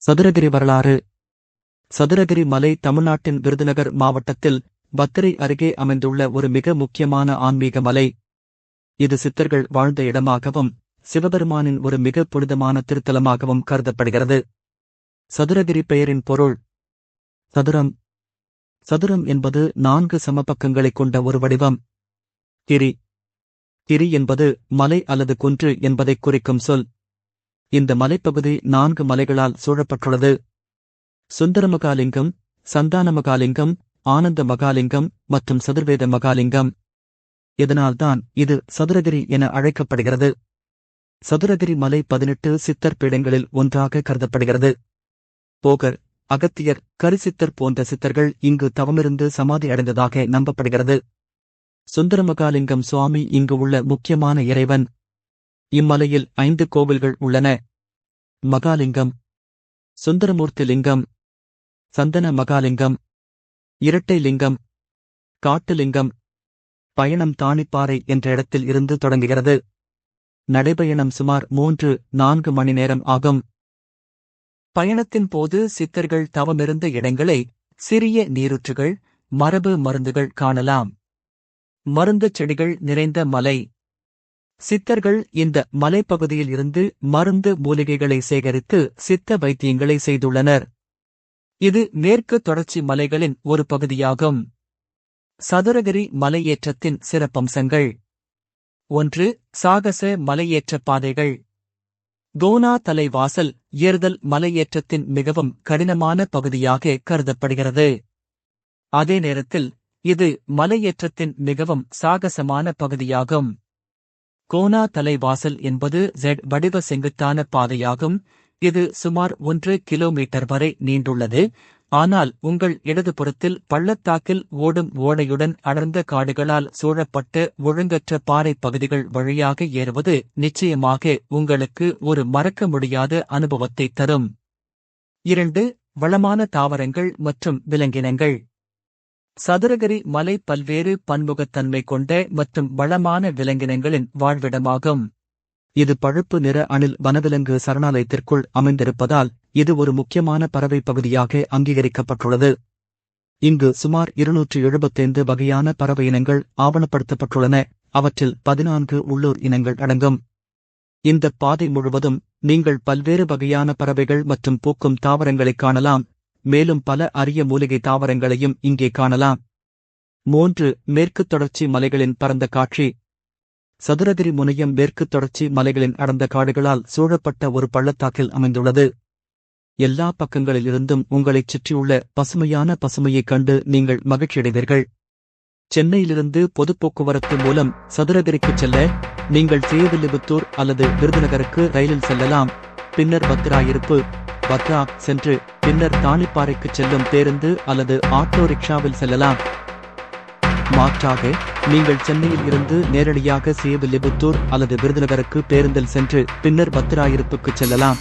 சதுரகிரி வரலாறு. சதுரகிரி மலை தமிழ்நாட்டின் விருதுநகர் மாவட்டத்தில் பத்திரை அருகே அமைந்துள்ள ஒரு மிக முக்கியமான ஆன்மீக மலை. இது சித்தர்கள் வாழ்ந்த இடமாகவும் சிவபெருமானின் ஒரு மிக புனிதமான திருத்தலமாகவும் கருதப்படுகிறது. சதுரகிரி பெயரின் பொருள். சதுரம். சதுரம் என்பது 4 சமபக்கங்களைக் கொண்ட ஒரு வடிவம். கிரி. கிரி என்பது மலை அல்லது குன்று என்பதைக் குறிக்கும் சொல். இந்த மலைப்பகுதி 4 மலைகளால் சூழப்பட்டுள்ளது. சுந்தரமகாலிங்கம், சந்தானமகாலிங்கம், ஆனந்த மகாலிங்கம் மற்றும் சதுர்வேத மகாலிங்கம். இதனால்தான் இது சதுரகிரி என அழைக்கப்படுகிறது. சதுரகிரி மலை 18 சித்தர் பீடங்களில் ஒன்றாக கருதப்படுகிறது. போகர், அகத்தியர், கரிசித்தர் போன்ற சித்தர்கள் இங்கு தவமிருந்து சமாதி அடைந்ததாக நம்பப்படுகிறது. சுந்தரமகாலிங்கம் சுவாமி இங்கு உள்ள முக்கியமான இறைவன். இம்மலையில் 5 கோவில்கள் உள்ளன. மகாலிங்கம், சுந்தரமூர்த்தி லிங்கம், சந்தன மகாலிங்கம், இரட்டை லிங்கம், காட்டுலிங்கம். பயணம் தாணிப்பாறை என்ற இடத்தில் இருந்து தொடங்குகிறது. நடைபயணம் சுமார் 3-4 மணி நேரம் ஆகும். பயணத்தின் போது சித்தர்கள் தவமிருந்த இடங்களை, சிறிய நீரூற்றுகள், மரபு மருந்துகள் காணலாம். மருந்துச் செடிகள் நிறைந்த மலை. சித்தர்கள் இந்த மலைப்பகுதியில் இருந்து மருந்து மூலிகைகளை சேகரித்து சித்த வைத்தியங்களை செய்துள்ளனர். இது மேற்கு தொடர்ச்சி மலைகளின் ஒரு பகுதியாகும். சதுரகிரி மலையேற்றத்தின் சிறப்பம்சங்கள். 1. சாகச மலையேற்ற பாதைகள். கோனா தலைவாசல் ஏறுதல் மலையேற்றத்தின் மிகவும் கடினமான பகுதியாக கருதப்படுகிறது. அதே நேரத்தில் இது மலையேற்றத்தின் மிகவும் சாகசமான பகுதியாகும். கோனா தலைவாசல் என்பது Z வடிவ செங்குத்தான பாதையாகும். இது சுமார் 1 கிலோமீட்டர் வரை நீண்டுள்ளது. ஆனால் உங்கள் இடதுபுறத்தில் பள்ளத்தாக்கில் ஓடும் ஓடையுடன் அடர்ந்த காடுகளால் சூழப்பட்ட ஒழுங்கற்ற பாறை பகுதிகள் வழியாக ஏறுவது நிச்சயமாக உங்களுக்கு ஒரு மறக்க முடியாத அனுபவத்தை தரும். 2. வளமான தாவரங்கள் மற்றும் விலங்கினங்கள். சதுரகிரி மலை பல்வேறு பன்முகத்தன்மை கொண்ட மற்றும் வளமான விலங்கினங்களின் வாழ்விடமாகும். இது பழுப்பு நிற அணில் வனவிலங்கு சரணாலயத்திற்குள் அமைந்திருப்பதால் இது ஒரு முக்கியமான பறவை பகுதியாக அங்கீகரிக்கப்பட்டுள்ளது. இங்கு சுமார் 275 வகையான பறவை இனங்கள் ஆவணப்படுத்தப்பட்டுள்ளன. அவற்றில் 14 உள்ளூர் இனங்கள் அடங்கும். இந்த பாதை முழுவதும் நீங்கள் பல்வேறு வகையான பறவைகள் மற்றும் பூக்கும் தாவரங்களைக் காணலாம். மேலும் பல அரிய மூலிகை தாவரங்களையும் இங்கே காணலாம். 3. மேற்கு தொடர்ச்சி மலைகளின் பரந்த காட்சி. சதுரகிரி முனையம் மேற்கு தொடர்ச்சி மலைகளின் அடர்ந்த காடுகளால் சூழப்பட்ட ஒரு பள்ளத்தாக்கில் அமைந்துள்ளது. எல்லா பக்கங்களிலிருந்தும் உங்களைச் சுற்றியுள்ள பசுமையான பசுமையைக் கண்டு நீங்கள் மகிழ்ச்சியடைவீர்கள். சென்னையிலிருந்து பொதுப் போக்குவரத்து மூலம் சதுரகிரிக்குச் செல்ல நீங்கள் ஸ்ரீவில்லிபுத்தூர் அல்லது விருதுநகருக்கு ரயிலில் செல்லலாம். பின்னர் பத்திராயிருப்பு பத்ரா சென்று பின்னர் தாணிப்பாறைக்குச் செல்லும் பேருந்து அல்லது ஆட்டோ ரிக்ஷாவில் செல்லலாம். மாற்றாக நீங்கள் சென்னையில் இருந்து நேரடியாக ஸ்ரீவில்லிபுத்தூர் அல்லது விருதுநகருக்கு பேருந்தில் சென்று பின்னர் பத்திராயிருப்புக்குச் செல்லலாம்.